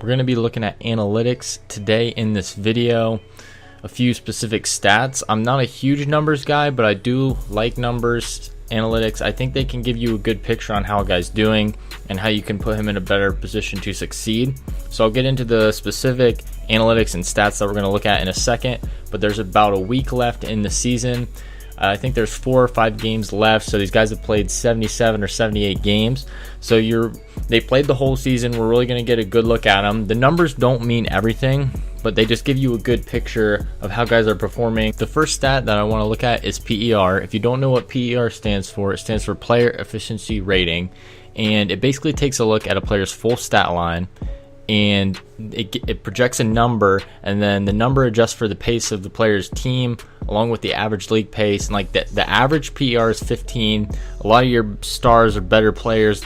We're going to be looking at analytics today in this video, a few specific stats. I'm not a huge numbers guy, but I do like numbers analytics. I think they can give you a good picture on how a guy's doing and how you can put him in a better position to succeed. So I'll get into the specific analytics and stats that we're going to look at in a second, but there's about a week left in the season. I think there's 4 or 5 games left, so these guys have played 77 or 78 games. So they played the whole season. We're really going to get a good look at them. The numbers don't mean everything, but they just give you a good picture of how guys are performing. The first stat that I want to look at is PER. If you don't know what PER stands for, it stands for Player Efficiency Rating, and it basically takes a look at a player's full stat line, and it projects a number, and then the number adjusts for the pace of the player's team along with the average league pace. And like the average PER is 15. A lot of your stars or better players,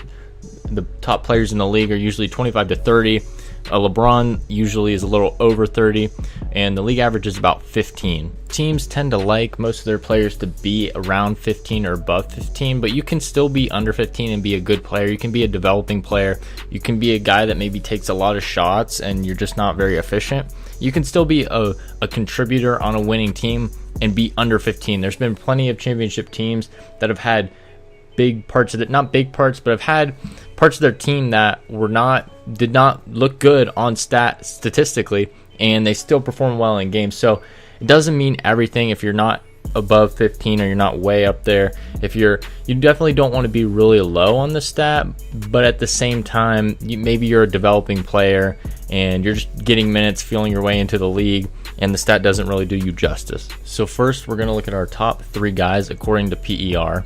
the top players in the league, are usually 25 to 30. LeBron usually is a little over 30, and the league average is about 15. Teams tend to like most of their players to be around 15 or above 15, but you can still be under 15 and be a good player. You can be a developing player. You can be a guy that maybe takes a lot of shots and you're just not very efficient. You can still be a contributor on a winning team and be under 15. There's been plenty of championship teams that have had big parts of it, not big parts, but have had parts of their team that did not look good on statistically, and they still perform well in games. So it doesn't mean everything if you're not above 15 or you're not way up there. You definitely don't want to be really low on the stat, but at the same time, maybe you're a developing player and you're just getting minutes, feeling your way into the league, and the stat doesn't really do you justice. So first, we're going to look at our top 3 guys according to PER.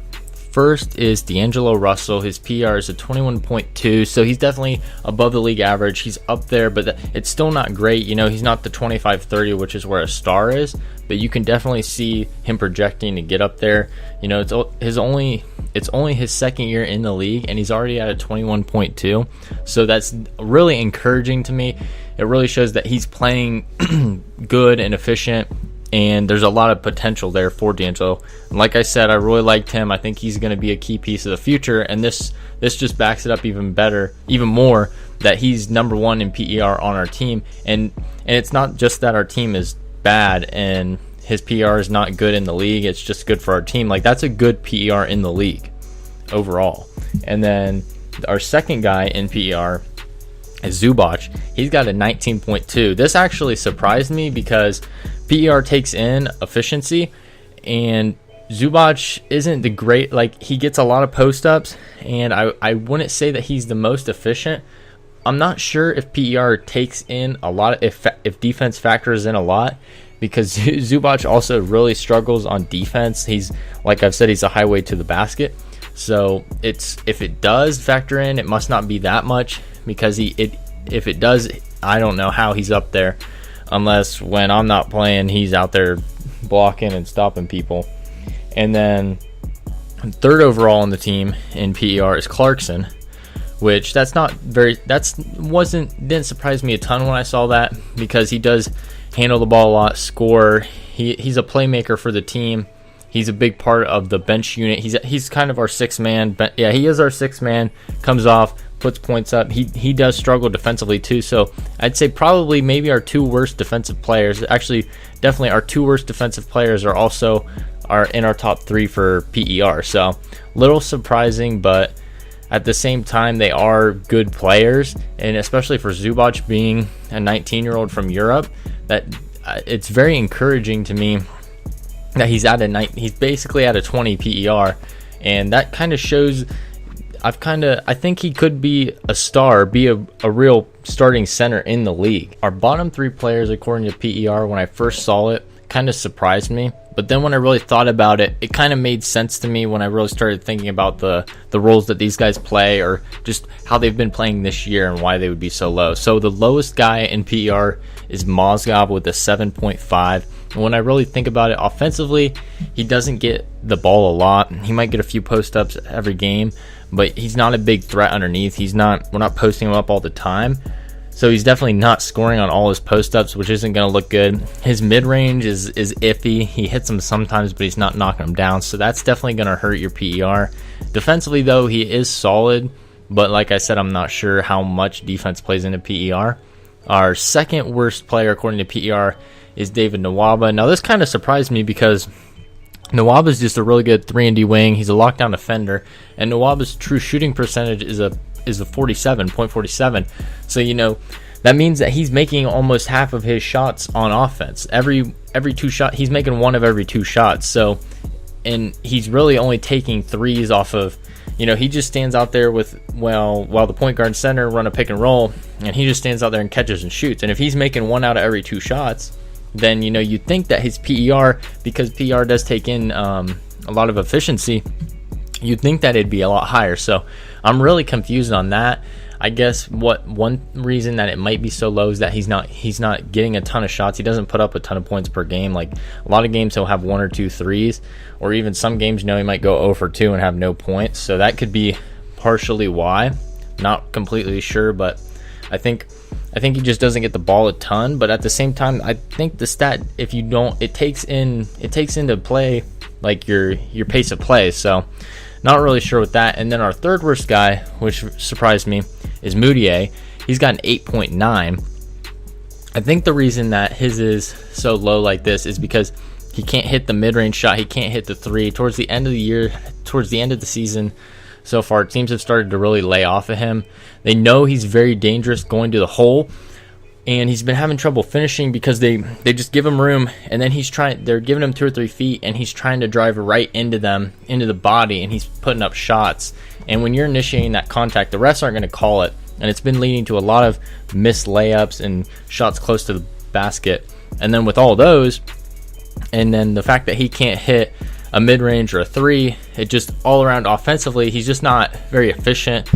First is D'Angelo Russell. His PER is a 21.2, so he's definitely above the league average. He's up there, but it's still not great. He's not the 25-30, which is where a star is, but you can definitely see him projecting to get up there. It's only his second year in the league, and he's already at a 21.2, so that's really encouraging to me. It really shows that he's playing good and efficient, and there's a lot of potential there for D'Angelo. And like I said, I really liked him. I think he's going to be a key piece of the future, and this just backs it up even more, that he's number 1 in PER on our team. And it's not just that our team is bad and his PER is not good in the league. It's just good for our team. Like, that's a good PER in the league overall. And then our second guy in PER is Zubac. He's got a 19.2. This actually surprised me because PER takes in efficiency, and Zubac isn't the great, he gets a lot of post-ups, and I wouldn't say that he's the most efficient. I'm not sure if PER takes in a lot, if defense factors in a lot, because Zubac also really struggles on defense. He's, like I've said, he's a highway to the basket. So if it does factor in, it must not be that much, because if it does, I don't know how he's up there, unless when I'm not playing, he's out there blocking and stopping people. And then third overall on the team in PER is Clarkson, which didn't surprise me a ton when I saw that, because he does handle the ball a lot, score. He's a playmaker for the team. He's a big part of the bench unit. He's kind of our 6th man. Yeah, he is our 6th man. Comes off, puts points up. He does struggle defensively too. So I'd say probably maybe our 2 worst defensive players. Actually, definitely our 2 worst defensive players are in our top 3 for PER. So little surprising, but at the same time, they are good players, and especially for Zubac being a 19-year-old from Europe, that it's very encouraging to me that he's basically at a 20 PER, and that kind of shows I think he could be a star, be a real starting center in the league. Our bottom 3 players according to PER, when I first saw it, kind of surprised me, but then when I really thought about it, it kind of made sense to me when I really started thinking about the roles that these guys play, or just how they've been playing this year and why they would be so low. So the lowest guy in PER is Mozgov with a 7.5. And when I really think about it, offensively, he doesn't get the ball a lot. He might get a few post-ups every game, but he's not a big threat underneath. We're not posting him up all the time. So he's definitely not scoring on all his post-ups, which isn't going to look good. His mid-range is iffy. He hits them sometimes, but he's not knocking them down. So that's definitely going to hurt your PER. Defensively, though, he is solid. But like I said, I'm not sure how much defense plays into PER. Our second worst player according to PER is David Nwaba. Now this kind of surprised me because Nwaba is just a really good 3-and-D wing. He's a lockdown defender, and Nwaba's true shooting percentage is a 47.47. So that means that he's making almost half of his shots on offense. Every 2 shot, he's making 1 of every 2 shots. So, and he's really only taking threes off of, he just stands out there while the point guard center run a pick and roll, and he just stands out there and catches and shoots. And if he's making 1 out of every 2 shots, then you'd think that his PER, because PER does take in a lot of efficiency, you'd think that it'd be a lot higher. So I'm really confused on that. I guess one reason that it might be so low is that he's not getting a ton of shots. He doesn't put up a ton of points per game. Like a lot of games he'll have 1 or 2 threes, or even some games he might go 0 for 2 and have no points. So that could be partially why. Not completely sure, but I think he just doesn't get the ball a ton. But at the same time, I think the stat, if you don't, it takes into play like your pace of play. So not really sure with that. And then our third worst guy, which surprised me, is Moutier. He's got an 8.9. I think the reason that his is so low like this is because he can't hit the mid-range shot. He can't hit the 3. Towards the end of the season so far, teams have started to really lay off of him. They know he's very dangerous going to the hole, and he's been having trouble finishing because they just give him room, and then they're giving him 2 or 3 feet, and he's trying to drive right into the body, and he's putting up shots. And when you're initiating that contact, the refs aren't going to call it, and it's been leading to a lot of missed layups and shots close to the basket. And then with all those, and then the fact that he can't hit a mid-range or a 3, it just all around offensively, he's just not very efficient.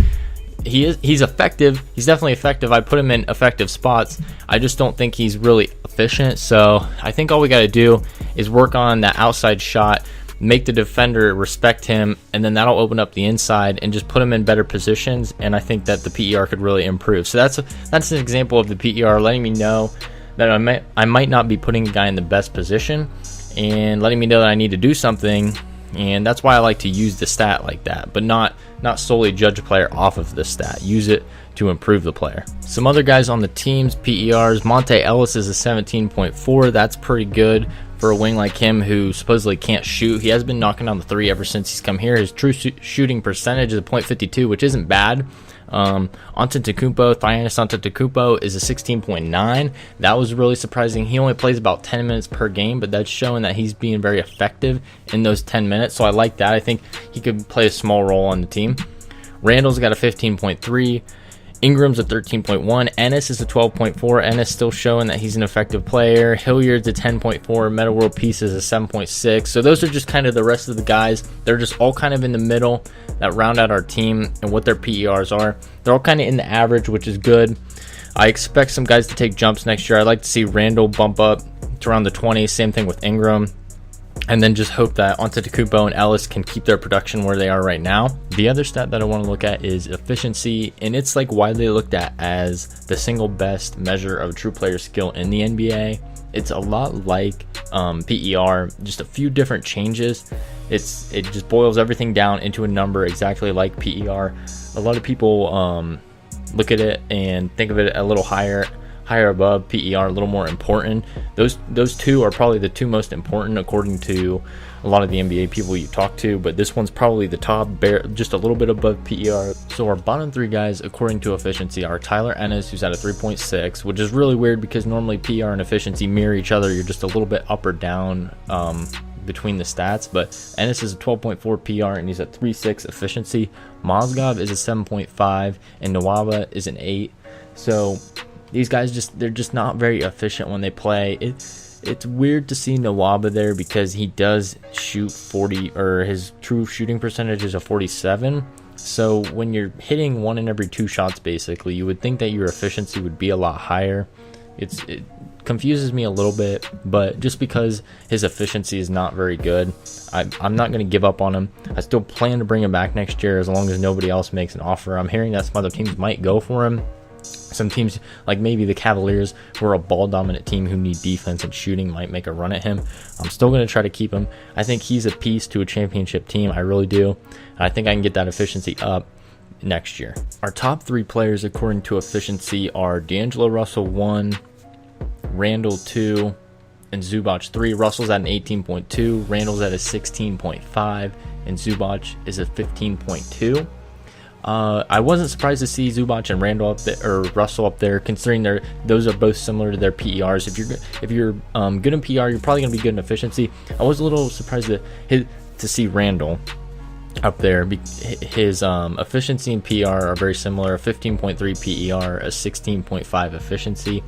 He's effective. He's definitely effective. I put him in effective spots. I just don't think he's really efficient. So I think all we got to do is work on that outside shot, make the defender respect him, and then that'll open up the inside and just put him in better positions. And I think that the PER could really improve. So that's an example of the PER letting me know that I might not be putting a guy in the best position, and letting me know that I need to do something. And that's why I like to use the stat like that, but not solely judge a player off of the stat. Use it to improve the player. Some other guys on the team's PERs, Monte Ellis is a 17.4. That's pretty good for a wing like him who supposedly can't shoot. He has been knocking on the 3 ever since he's come here. His true shooting percentage is a .52, which isn't bad. Antetokounmpo, Giannis Antetokounmpo is a 16.9. That was really surprising. He only plays about 10 minutes per game, but that's showing that he's being very effective in those 10 minutes. So I like that. I think he could play a small role on the team. Randall's got a 15.3. Ingram's a 13.1. Ennis is a 12.4. Ennis still showing that he's an effective player. Hilliard's a 10.4. Meta World Peace is a 7.6. So those are just kind of the rest of the guys. They're just all kind of in the middle that round out our team and what their PERs are. They're all kind of in the average, which is good. I expect some guys to take jumps next year. I'd like to see Randall bump up to around the 20s. Same thing with Ingram. And then just hope that Antetokounmpo and Ellis can keep their production where they are right now. The other stat that I want to look at is efficiency, and it's like widely looked at as the single best measure of true player skill in the NBA. It's a lot like PER, just a few different changes. It just boils everything down into a number exactly like PER. A lot of people look at it and think of it a little higher above PER, a little more important. Those two are probably the 2 most important according to a lot of the NBA people you talk to, but this one's probably the top, just a little bit above PER. So our bottom 3 guys according to efficiency are Tyler Ennis, who's at a 3.6, which is really weird because normally PER and efficiency mirror each other. You're just a little bit up or down between the stats, but Ennis is a 12.4 PR and he's at 3.6 efficiency. Mozgov is a 7.5 and Nwaba is an 8. So these guys they're just not very efficient when they play. It's weird to see Nwaba there because he does shoot 40, or his true shooting percentage is a 47. So when you're hitting 1 in every 2 shots, basically, you would think that your efficiency would be a lot higher. It confuses me a little bit, but just because his efficiency is not very good, I'm not going to give up on him. I still plan to bring him back next year as long as nobody else makes an offer. I'm hearing that some other teams might go for him. Some teams, like maybe the Cavaliers, who are a ball-dominant team who need defense and shooting, might make a run at him. I'm still going to try to keep him. I think he's a piece to a championship team. I really do. And I think I can get that efficiency up. next year. Our top 3 players according to efficiency are D'Angelo Russell 1, Randall 2, and Zubac 3. Russell's at an 18.2, Randall's at a 16.5, and Zubac is a 15.2. I wasn't surprised to see Zubac and Randall up there, or Russell up there, considering those are both similar to their PERs. If you're good in PR, you're probably gonna be good in efficiency. I was a little surprised to see Randall up there. His efficiency and PR are very similar: a 15.3 PER, a 16.5 efficiency.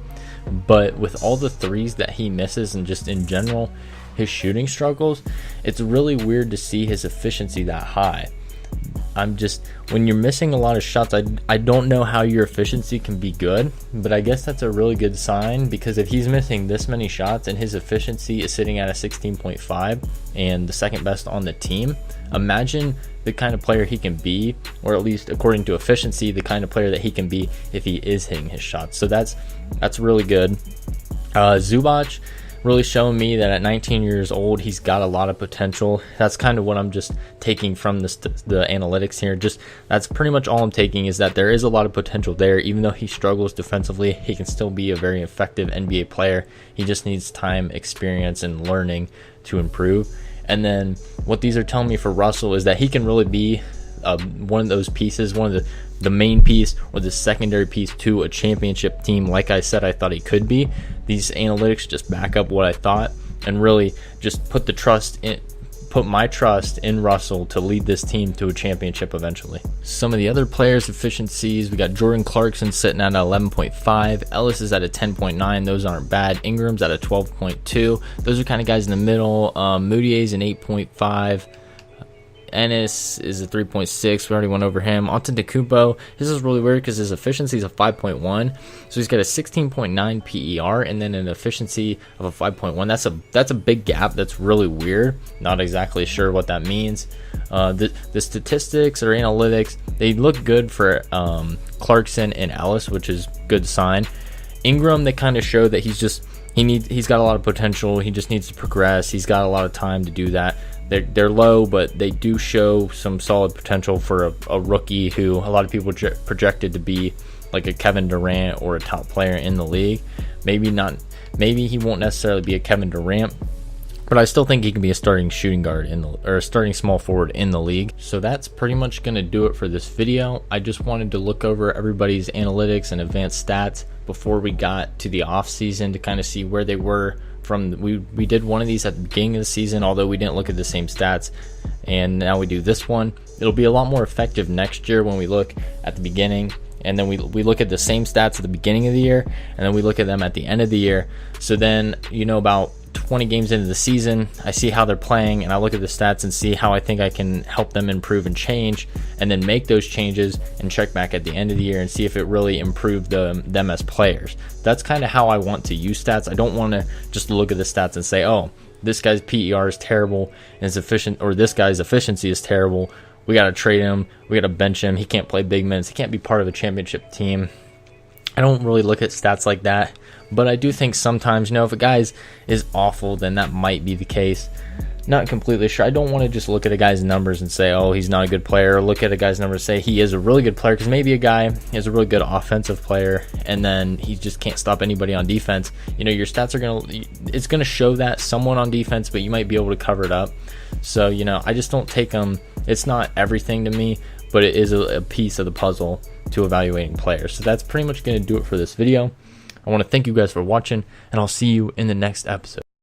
But with all the threes that he misses and just in general his shooting struggles, it's really weird to see his efficiency that high. When you're missing a lot of shots, I don't know how your efficiency can be good, but I guess that's a really good sign, because if he's missing this many shots and his efficiency is sitting at a 16.5 and the second best on the team, imagine the kind of player he can be, or at least according to efficiency, the kind of player that he can be if he is hitting his shots. So that's really good. Zubac really showing me that at 19 years old, he's got a lot of potential. That's kind of what I'm just taking from the analytics here. That's pretty much all I'm taking, is that there is a lot of potential there. Even though he struggles defensively, he can still be a very effective NBA player. He just needs time, experience, and learning to improve. And then what these are telling me for Russell is that he can really be one of those pieces, one of the main piece or the secondary piece to a championship team. Like I said, I thought he could be. These analytics just back up what I thought, and really just put my trust in Russell to lead this team to a championship eventually. Some of the other players' efficiencies, we got Jordan Clarkson sitting at 11.5, Ellis is at a 10.9, those aren't bad. Ingram's at a 12.2, those are kind of guys in the middle. Moutier's an 8.5. Ennis is a 3.6. We already went over him. Antetokounmpo, this is really weird because his efficiency is a 5.1. So he's got a 16.9 PER and then an efficiency of a 5.1. That's a big gap. That's really weird. Not exactly sure what that means. The statistics or analytics, they look good for Clarkson and Ellis, which is good sign. Ingram, they kind of show that he's got a lot of potential. He just needs to progress. He's got a lot of time to do that. They're low, but they do show some solid potential for a rookie who a lot of people projected to be like a Kevin Durant or a top player in the league. Maybe he won't necessarily be a Kevin Durant, but I still think he can be a starting shooting guard or a starting small forward in the league. So that's pretty much going to do it for this video. I just wanted to look over everybody's analytics and advanced stats before we got to the off season to kind of see where they were from. We did one of these at the beginning of the season, although we didn't look at the same stats, and now we do this one. It'll be a lot more effective next year when we look at the beginning, and then we look at the same stats at the beginning of the year, and then we look at them at the end of the year. So then, about 20 games into the season, I see how they're playing, and I look at the stats and see how I think I can help them improve and change, and then make those changes and check back at the end of the year and see if it really improved them as players. That's kind of how I want to use stats. I don't want to just look at the stats and say, oh, this guy's PER is terrible and is efficient, or this guy's efficiency is terrible. We got to trade him. We got to bench him. He can't play big minutes. He can't be part of a championship team. I don't really look at stats like that, but I do think sometimes, if a guy is awful, then that might be the case. Not completely sure. I don't want to just look at a guy's numbers and say, oh, he's not a good player, or look at a guy's numbers and say he is a really good player, because maybe a guy is a really good offensive player and then he just can't stop anybody on defense. Your stats it's going to show that someone on defense, but you might be able to cover it up. So, I just don't take them. It's not everything to me, but it is a piece of the puzzle to evaluating players. So that's pretty much going to do it for this video. I want to thank you guys for watching, and I'll see you in the next episode.